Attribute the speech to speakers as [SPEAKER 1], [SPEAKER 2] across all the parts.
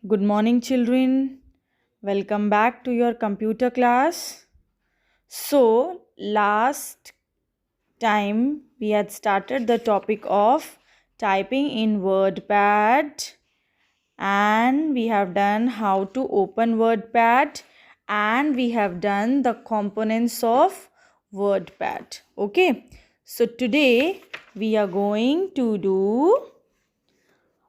[SPEAKER 1] Good morning, children. Welcome back to your computer class. So, last time we had started the topic of typing in WordPad, and we have done how to open WordPad, and we have done the components of WordPad. Okay, so today we are going to do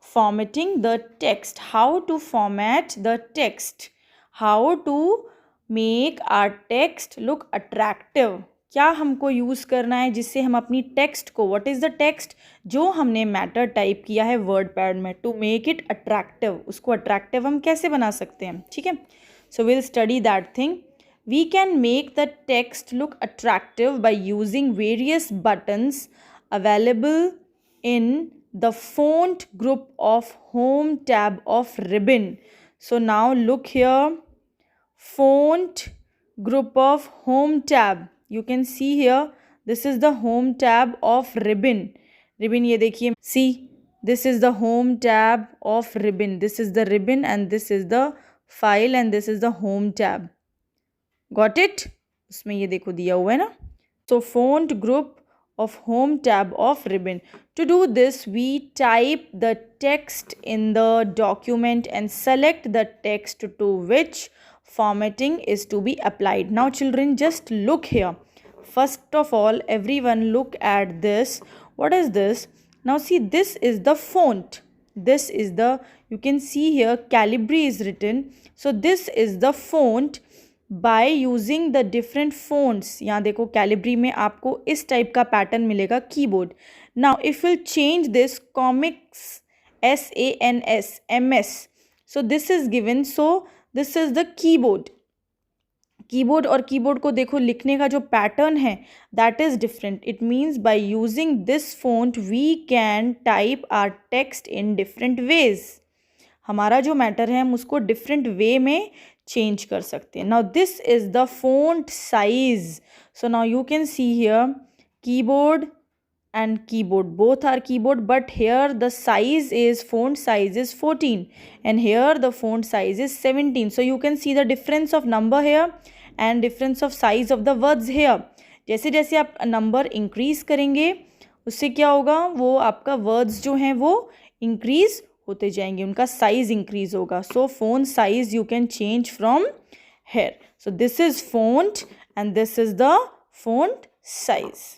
[SPEAKER 1] formatting the text, how to format the text, how to make our text look attractive. क्या हमको use करना है जिससे हम अपनी text को, what is the text जो हमने मैटर टाइप किया है वर्ड पैड में, टू मेक इट अट्रैक्टिव, उसको अट्रैक्टिव हम कैसे बना सकते हैं. ठीक है, so will study that thing. We can make the text look attractive by using various buttons available in the font group of home tab of Ribbon. So now look here, font group of home tab. You can see here, this is the home tab of Ribbon. Ribbon ये देखिए, see, this is the home tab of Ribbon. This is the ribbon and this is the file and this is the home tab. Got it? उसमें ये देखो दिया हुआ है ना. So font group of home tab of Ribbon. To do this, we type the text in the document and select the text to which formatting is to be applied. Now children, just look here. First of all, everyone look at this. What is this? Now see, this is the font. This is the, you can see here Calibri is written. So this is the font. By using the different fonts. यहाँ देखो Calibri में आपको इस type का pattern मिलेगा keyboard. Now if will change this comics SANS MS. So this is given, so this is the keyboard. Keyboard और keyboard को देखो लिखने का जो पैटर्न है that is different. It means by using this font we can type our text in different ways. हमारा जो matter है हम उसको डिफरेंट वे में चेंज कर सकते हैं. Now this is the font size. So now you can see here keyboard and keyboard, both are keyboard, but here the size is, font size is 14 and here the font size is 17. So you can see the difference of number here and difference of size of the words here. जैसे जैसे आप number increase करेंगे उससे क्या होगा, वो आपका words जो हैं वो इंक्रीज होते जाएंगे, उनका साइज इंक्रीज होगा. So font size you can change from here. So this is font and this is the font size.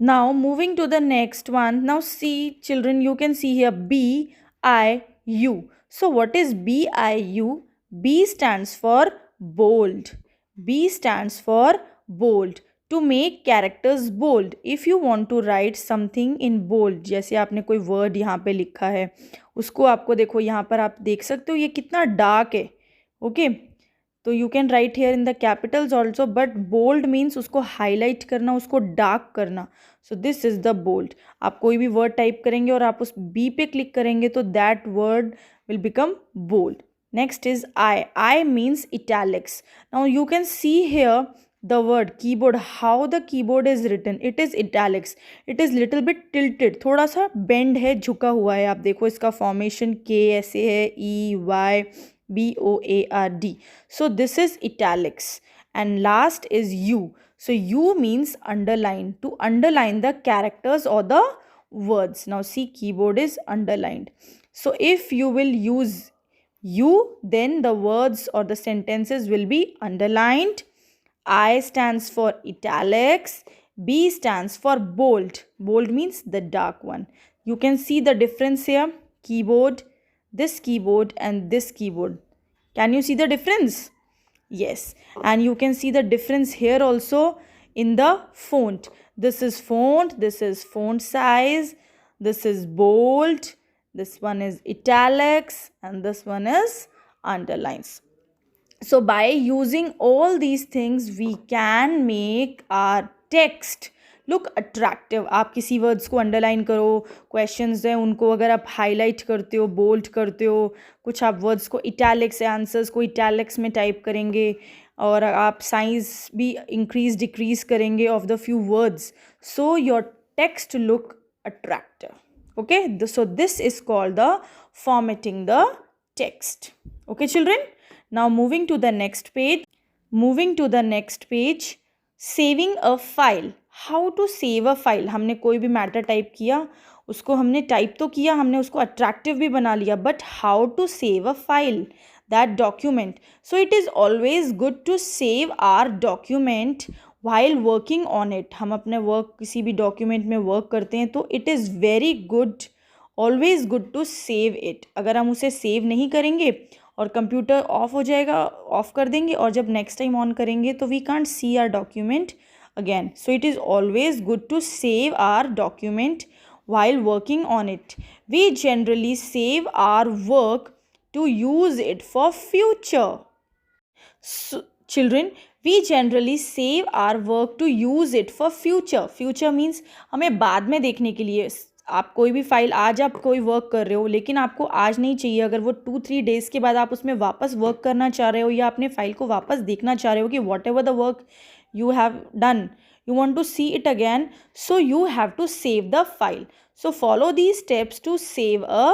[SPEAKER 1] Now moving to the next one. Now see children, you can see here BIU. So what is BIU? B stands for bold. B stands for bold. To make characters bold. If you want to write something in bold, जैसे आपने कोई word यहाँ पे लिखा है उसको आपको देखो यहाँ पर आप देख सकते हो ये कितना डार्क है. ओके, तो you can write here in the capitals also, but bold means उसको हाईलाइट करना, उसको डार्क करना. So this is the bold. आप कोई भी वर्ड टाइप करेंगे और आप उस बी पे क्लिक करेंगे तो that word will become bold. Next is I. I means italics. Now you can see here the word keyboard, how the keyboard is written. It is italics. It is little bit tilted, थोड़ा सा bend है, झुका हुआ है. आप देखो इसका formation K ऐसे है, EYBOARD. So this is italics. And last is U. So U means underline, to underline the characters or the words. Now see, keyboard is underlined. So if you will use U, then the words or the sentences will be underlined. I stands for italics. B stands for bold. Bold means the dark one. You can see the difference here. Keyboard, this keyboard and this keyboard. Can you see the difference? Yes. And you can see the difference here also in the font. This is font. This is font size. This is bold. This one is italics. And this one is underlines. So by using all these things we can make our text look attractive. आप किसी words को underline करो, questions हैं उनको अगर आप highlight करते हो, बोल्ड करते हो, कुछ आप वर्ड्स को इटैलिक्स है, आंसर्स को इटैलिक्स में टाइप करेंगे और आप साइज भी इंक्रीज डिक्रीज करेंगे of the few words, so your text look attractive. Okay, so this is called the formatting the text. Okay children, now moving to the next page. Saving a file. How to save a file. हमने कोई भी matter type किया, उसको हमने type तो किया, हमने उसको अट्रैक्टिव भी बना लिया, but how to save a file, that document. So it is always good to save our document while working on it. हम अपने वर्क किसी भी डॉक्यूमेंट में वर्क करते हैं तो it is very good, always good to save it. अगर हम उसे सेव नहीं करेंगे और कंप्यूटर ऑफ हो जाएगा, ऑफ कर देंगे और जब नेक्स्ट टाइम ऑन करेंगे तो we can't see our document again. So it is always good to save our document while working on it. We generally save our work to use it for future. So, children, we generally save our work to use it for future. Future means हमें बाद में देखने के लिए. आप कोई भी file, आज आप कोई वर्क कर रहे हो लेकिन आपको आज नहीं चाहिए, अगर वो 2-3 डेज़ के बाद आप उसमें वापस वर्क करना चाह रहे हो या अपने फाइल को वापस देखना चाह रहे हो कि what ever the work you have done, you want to see it again, so you have to save the file. So follow these steps to save a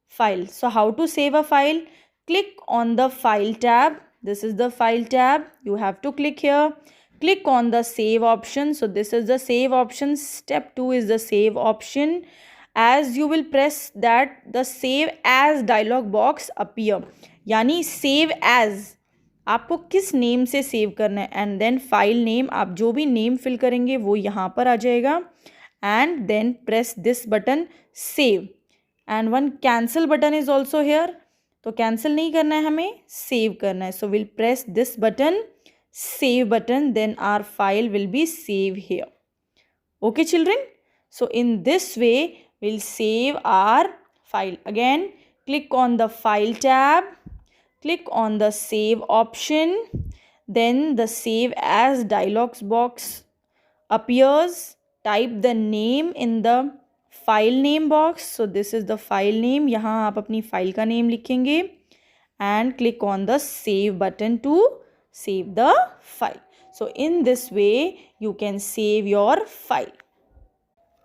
[SPEAKER 1] file. So how to save a file? Click on the file tab. This is the file tab. You have to click here. Click on the save option. So this is the save option. Step 2 is the save option. As you will press that, the save as dialog box appear. यानी save as आपको किस name से save करना है, and then file name, आप जो भी name fill करेंगे वो यहाँ पर आ जाएगा, and then press this button save, and one cancel button is also here. तो कैंसिल नहीं करना है, हमें सेव करना है. So will press this button, save button, then our file will be save here. Okay children, so in this way will save our file. Again click on the file tab. Click on the save option, then the save as dialog box appears. Type the name in the file name box. So this is the file name. यहाँ आप अपनी file का name लिखेंगे and click on the save button to save the file. So in this way you can save your file.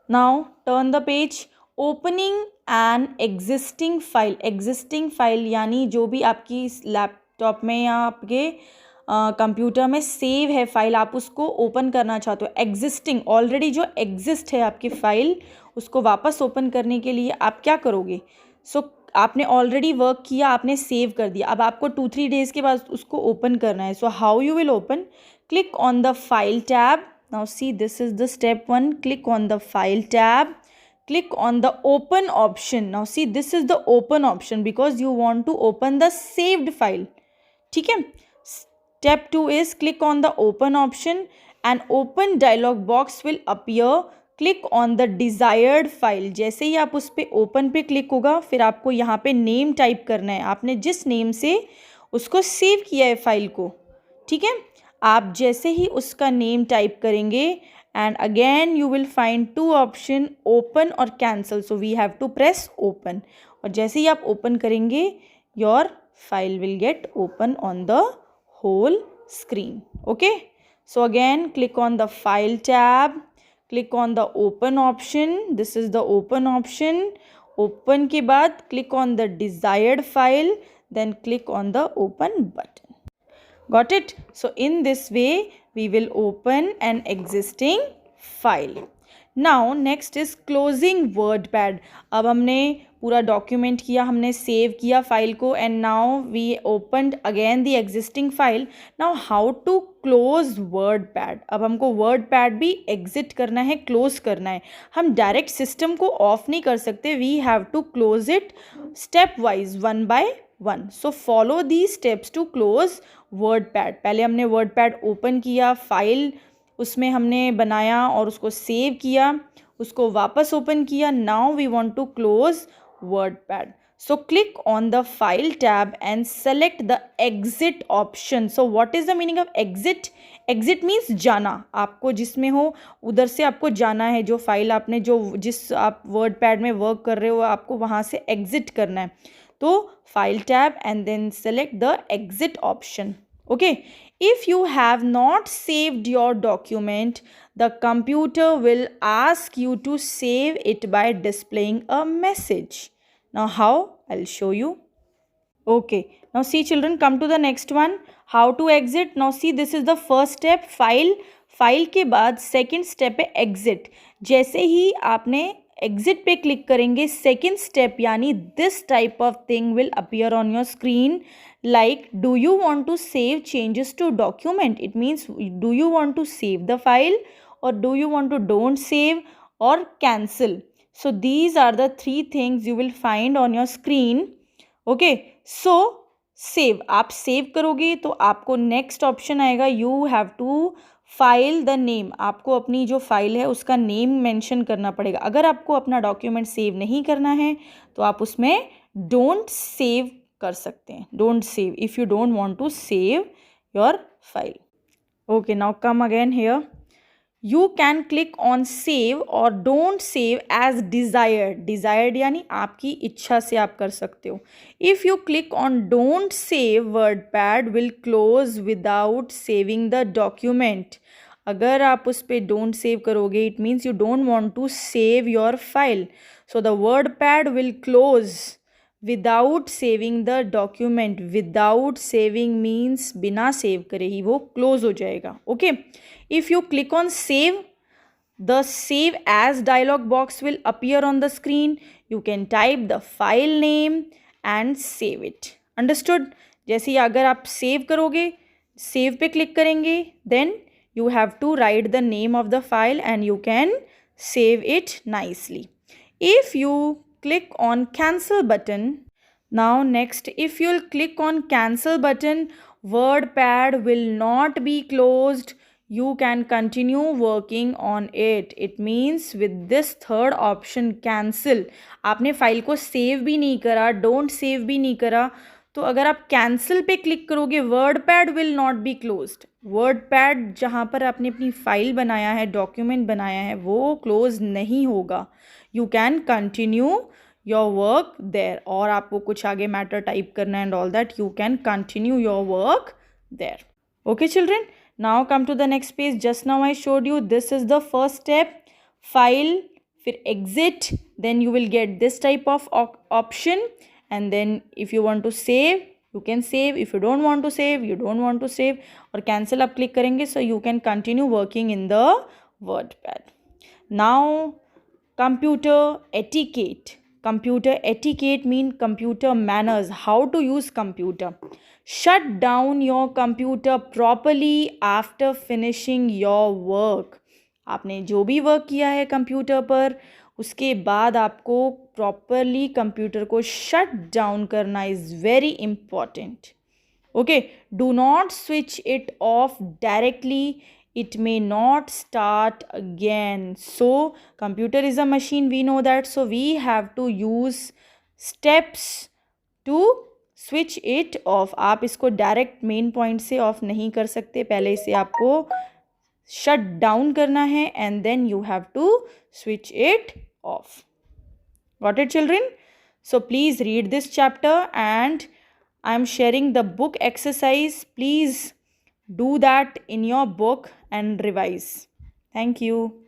[SPEAKER 1] Now turn the page. Opening an existing file. Existing file यानी जो भी आपकी laptop में या आपके computer में save है file, आप उसको ओपन करना चाहते हो. एग्जिस्टिंग, ऑलरेडी जो एग्जिस्ट है आपकी फाइल, उसको वापस ओपन करने के लिए आप क्या करोगे? आपने ऑलरेडी वर्क किया, आपने सेव कर दिया, अब आपको 2-3 डेज़ के बाद उसको ओपन करना है. So how you will open? Click on the file tab. Now see, this is the step 1. Click on the file tab. Click on the open option. Now see, this is the open option because you want to open the saved file. ठीक है. Step 2 is click on the open option. An open dialog box will appear. Click on the desired file. जैसे ही आप उस पर open पे click होगा, फिर आपको यहाँ पे नेम टाइप करना है, आपने जिस नेम से उसको सेव किया है फाइल को. ठीक है. आप जैसे ही उसका नेम टाइप करेंगे, and again you will find 2 option, open or cancel. So we have to press open. और जैसे ही आप open करेंगे, your file will get open on the whole screen. Okay. So again click on the file tab. Click on the open option. This is the open option. Open के बाद click on the desired file. Then click on the open button. Got it? So in this way we will open an existing file. Now next is closing WordPad. अब हमने पूरा document किया, हमने save किया file को, and now we opened again the existing file. Now how to close WordPad. अब हमको WordPad भी एग्जिट करना है, क्लोज करना है. हम डायरेक्ट सिस्टम को ऑफ नहीं कर सकते. We have to close it step wise, 1 by 1. So follow the steps to close WordPad. पहले हमने WordPad ओपन किया, फाइल उसमें हमने बनाया और उसको सेव किया, उसको वापस ओपन किया. Now we want to close WordPad. So click on the file tab and select the exit option. So what is the meaning of exit? Exit means जाना. आपको जिसमें हो उधर से आपको जाना है. जो फाइल आपने जिस आप WordPad में वर्क कर रहे हो, आपको वहाँ से exit करना है. तो file tab and then select the exit option. Okay. If you have not saved your document, the computer will ask you to save it by displaying a message. Now how? I'll show you. Okay, now see children, come to the next one. How to exit? Now see, this is the first step, file के बाद second step है exit. जैसे ही आपने exit पे click करेंगे, second step यानी this type of thing will appear on your screen, like do you want to save changes to document? It means do you want to save the file, or do you want to don't save, or cancel? So these are the three things you will find on your screen. Okay, so save, आप save करोगे तो आपको next option आएगा, you have to file the name. आपको अपनी जो file है उसका नेम मेंशन करना पड़ेगा. अगर आपको अपना डॉक्यूमेंट सेव नहीं करना है तो आप उसमें डोंट सेव कर सकते हैं. Don't save if you don't want to save your file. Okay, now come again here. You can click on save or don't save as desired. Desired यानी आपकी इच्छा से आप कर सकते हो. If you click on don't save, WordPad will close without saving the document. अगर आप उस पर डोंट सेव करोगे, it means you don't want to save your file. So the word pad will close without saving the document. Without saving means बिना save करे ही वो close हो जाएगा. Okay, if you click on save, the save as dialog box will appear on the screen. You can type the file name and save it. Understood? जैसे ही अगर आप save करोगे, save पे क्लिक करेंगे, then you have to write the name of the file and you can save it nicely. If you click on cancel button, now next, if you'll click on cancel button, WordPad will not be closed. You can continue working on it. It means with this third option cancel, आपने file को save भी नहीं करा, don't save भी नहीं करा, तो अगर आप कैंसिल पे क्लिक करोगे, word pad will not be closed. Word pad जहाँ पर आपने अपनी फाइल बनाया है, डॉक्यूमेंट बनाया है, वो क्लोज नहीं होगा. You can continue your work there. और आपको कुछ आगे मैटर टाइप करना है and all that, you can continue your work there. Okay children, now come to the next page. Just now I showed you, this is the first step, file, फिर exit, then you will get this type of option, and then if you want to save you can save, if you don't want to save you don't want to save, और cancel आप click करेंगे, so you can continue working in the WordPad. Now computer etiquette. Computer etiquette mean computer manners, how to use computer. Shut down your computer properly after finishing your work. आपने जो भी work किया है computer पर, उसके बाद आपको properly computer को शट डाउन करना is very important. Okay, do not switch it of directly, it may not start again. So computer is a machine, we know that, so we have to use steps to switch it off. आप इसको direct main point से of नहीं कर सकते, पहले इसे आपको shut down करना है and then you have to switch it off. Got it children? So please read this chapter and I am sharing the book exercise. Please do that in your book and revise. Thank you.